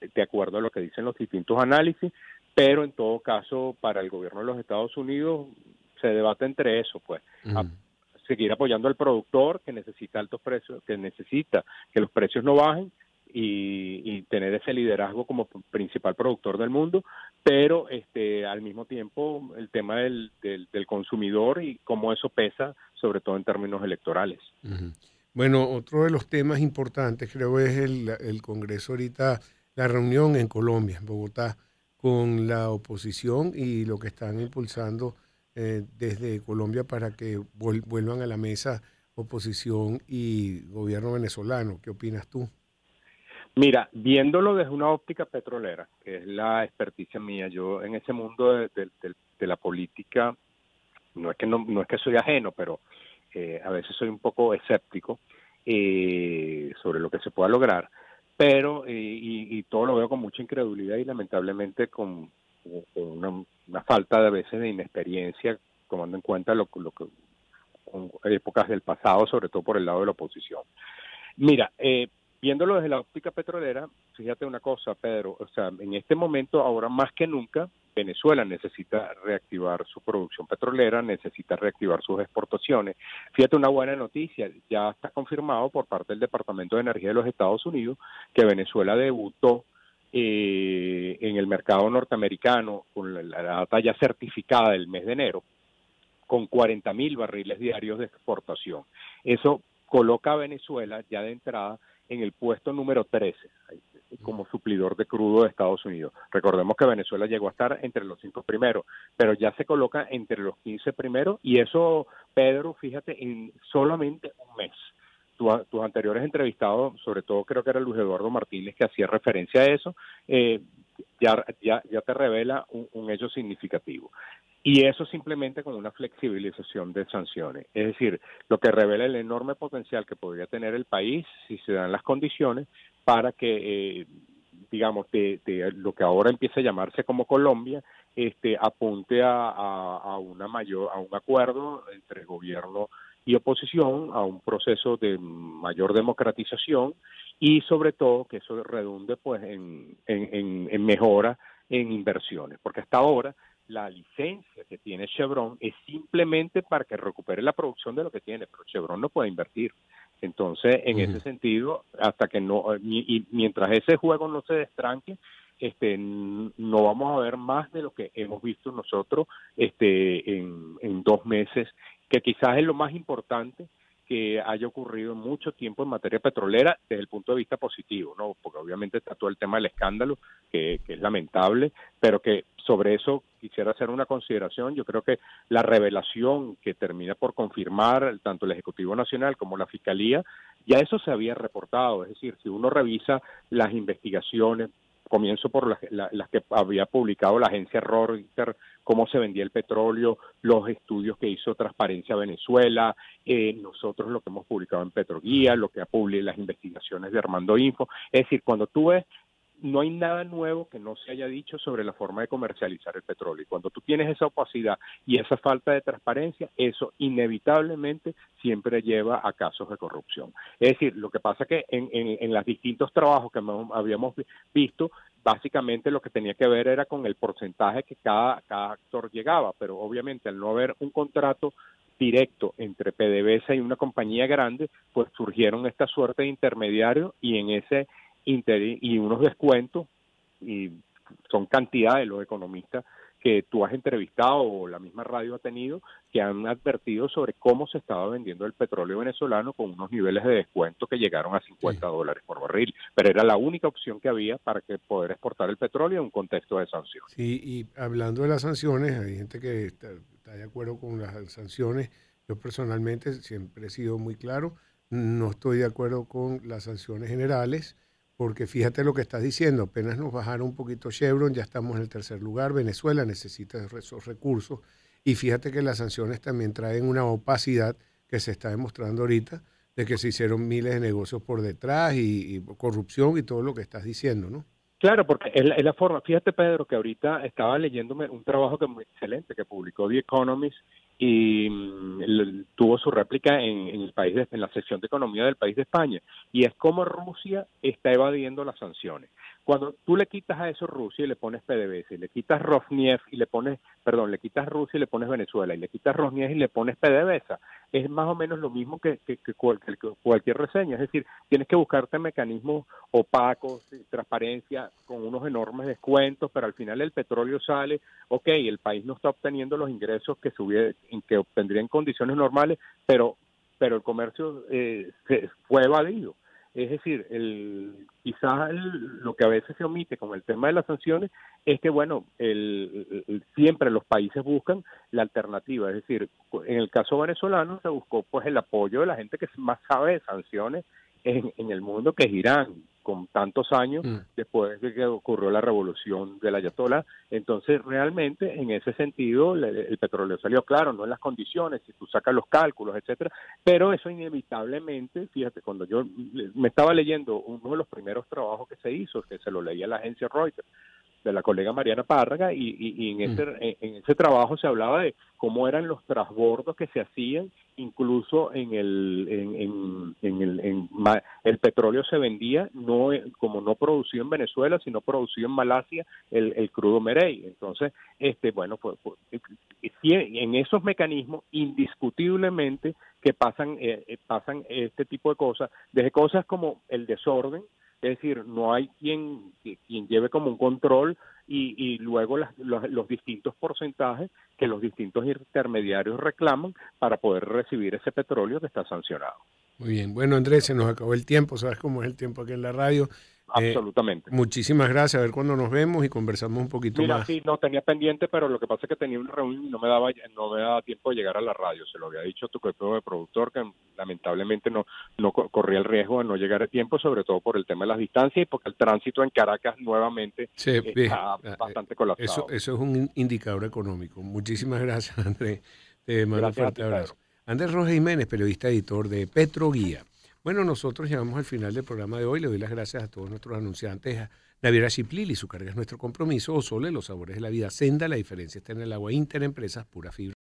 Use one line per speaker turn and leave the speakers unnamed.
de acuerdo a lo que dicen los distintos análisis, pero en todo caso, para el gobierno de los Estados Unidos se debate entre eso, pues, a
Ujú.
seguir apoyando al productor que necesita altos precios, que necesita que los precios no bajen y tener ese liderazgo como principal productor del mundo, pero al mismo tiempo el tema del consumidor y cómo eso pesa, sobre todo en términos electorales.
Ujú. Bueno, otro de los temas importantes creo es el Congreso ahorita, la reunión en Colombia, en Bogotá, con la oposición y lo que están impulsando desde Colombia para que vuelvan a la mesa oposición y gobierno venezolano. ¿Qué opinas tú?
Mira, viéndolo desde una óptica petrolera, que es la experticia mía, yo en ese mundo de la política, no es que soy ajeno, pero a veces soy un poco escéptico sobre lo que se pueda lograr, pero y todo lo veo con mucha incredulidad y lamentablemente con una falta de a veces de inexperiencia, tomando en cuenta lo que con épocas del pasado, sobre todo por el lado de la oposición. Mira, viéndolo desde la óptica petrolera, fíjate una cosa, Pedro, o sea, en este momento, ahora más que nunca, Venezuela necesita reactivar su producción petrolera, necesita reactivar sus exportaciones. Fíjate una buena noticia, ya está confirmado por parte del Departamento de Energía de los Estados Unidos que Venezuela debutó en el mercado norteamericano con la data ya certificada del mes de enero con 40.000 barriles diarios de exportación. Eso coloca a Venezuela ya de entrada en el puesto número 13 como suplidor de crudo de Estados Unidos. Recordemos que Venezuela llegó a estar entre los 5 primeros, pero ya se coloca entre los 15 primeros y eso, Pedro, fíjate, en solamente un mes. Tus anteriores entrevistados, sobre todo creo que era Luis Eduardo Martínez que hacía referencia a eso, ya te revela un hecho significativo. Y eso simplemente con una flexibilización de sanciones. Es decir, lo que revela el enorme potencial que podría tener el país si se dan las condiciones para que, digamos, de lo que ahora empieza a llamarse como Colombia, apunte a a un acuerdo entre gobierno y oposición, a un proceso de mayor democratización y sobre todo que eso redunde pues en mejora en inversiones, porque hasta ahora la licencia que tiene Chevron es simplemente para que recupere la producción de lo que tiene, pero Chevron no puede invertir. Entonces, en ese
Ujú.
sentido, hasta que no, y mientras ese juego no se destranque, no vamos a ver más de lo que hemos visto nosotros en 2 meses, que quizás es lo más importante que haya ocurrido en mucho tiempo en materia petrolera desde el punto de vista positivo, ¿no? Porque obviamente está todo el tema del escándalo, que es lamentable, pero que sobre eso quisiera hacer una consideración. Yo creo que la revelación que termina por confirmar tanto el Ejecutivo Nacional como la Fiscalía, ya eso se había reportado, es decir, si uno revisa las investigaciones, comienzo por las que había publicado la agencia Reuters, cómo se vendía el petróleo, los estudios que hizo Transparencia Venezuela, nosotros lo que hemos publicado en Petroguía, lo que ha publicado las investigaciones de Armando Info. Es decir, cuando tú ves, no hay nada nuevo que no se haya dicho sobre la forma de comercializar el petróleo. Y cuando tú tienes esa opacidad y esa falta de transparencia, eso inevitablemente siempre lleva a casos de corrupción. Es decir, lo que pasa que en los distintos trabajos que habíamos visto, básicamente lo que tenía que ver era con el porcentaje que cada actor llegaba, pero obviamente al no haber un contrato directo entre PDVSA y una compañía grande, pues surgieron esta suerte de intermediarios y en ese y unos descuentos, y son cantidades los economistas que tú has entrevistado o la misma radio ha tenido, que han advertido sobre cómo se estaba vendiendo el petróleo venezolano con unos niveles de descuento que llegaron a
Sí.
$50 por barril, pero era la única opción que había para que poder exportar el petróleo en un contexto de sanciones.
Sí, y hablando de las sanciones, hay gente que está de acuerdo con las sanciones. Yo personalmente siempre he sido muy claro, no estoy de acuerdo con las sanciones generales, porque fíjate lo que estás diciendo, apenas nos bajaron un poquito Chevron, ya estamos en el tercer lugar, Venezuela necesita esos recursos, y fíjate que las sanciones también traen una opacidad que se está demostrando ahorita, de que se hicieron miles de negocios por detrás y corrupción y todo lo que estás diciendo, ¿no?
Claro, porque es la forma. Fíjate, Pedro, que ahorita estaba leyéndome un trabajo que muy excelente que publicó The Economist y tuvo su réplica en el en la sección de economía del país de España. Y es como Rusia está evadiendo las sanciones. Cuando tú le quitas a eso Rusia y le pones PDVSA, y le quitas Rosneft y le pones, perdón, le quitas Rusia y le pones Venezuela, y le quitas Rosneft y le pones PDVSA, es más o menos lo mismo que cualquier reseña. Es decir, tienes que buscarte mecanismos opacos, transparencia, con unos enormes descuentos, pero al final el petróleo sale, ok, el país no está obteniendo los ingresos que obtendría en condiciones normales, pero el comercio fue evadido. Es decir, quizás lo que a veces se omite con el tema de las sanciones es que, bueno, siempre los países buscan la alternativa. Es decir, en el caso venezolano se buscó pues el apoyo de la gente que más sabe de sanciones en el mundo, que es Irán, con tantos años después de que ocurrió la revolución del Ayatollah. Entonces, realmente, en ese sentido, el petróleo salió claro, no en las condiciones, si tú sacas los cálculos, etcétera, pero eso inevitablemente, fíjate, cuando yo me estaba leyendo uno de los primeros trabajos que se hizo, que se lo leía a la agencia Reuters, de la colega Mariana Párraga, y en ese trabajo se hablaba de cómo eran los transbordos que se hacían, incluso el petróleo se vendía como no producido en Venezuela, sino producido en Malasia, el crudo Merey. Entonces, bueno, en esos mecanismos indiscutiblemente que pasan este tipo de cosas, desde cosas como el desorden. Es decir, no hay quien lleve como un control y luego los distintos porcentajes que los distintos intermediarios reclaman para poder recibir ese petróleo que está sancionado.
Muy bien. Bueno, Andrés, se nos acabó el tiempo. ¿Sabes cómo es el tiempo aquí en la radio?
Absolutamente.
Muchísimas gracias. A ver cuándo nos vemos y conversamos un poquito más.
Sí, no tenía pendiente, pero lo que pasa es que tenía una reunión y no me daba tiempo de llegar a la radio. Se lo había dicho a tu equipo de productor, que lamentablemente no corría el riesgo de no llegar a tiempo, sobre todo por el tema de las distancias y porque el tránsito en Caracas nuevamente está bastante colapsado.
Eso es un indicador económico. Muchísimas gracias, Andrés. Te mando un fuerte abrazo. Andrés Rojas Jiménez, periodista editor de Petroguía. Bueno, nosotros llegamos al final del programa de hoy. Le doy las gracias a todos nuestros anunciantes, a Naviera Chiplili, su carga es nuestro compromiso, o Sole, los sabores de la vida, Senda, la diferencia está en el agua, Interempresas, pura fibra.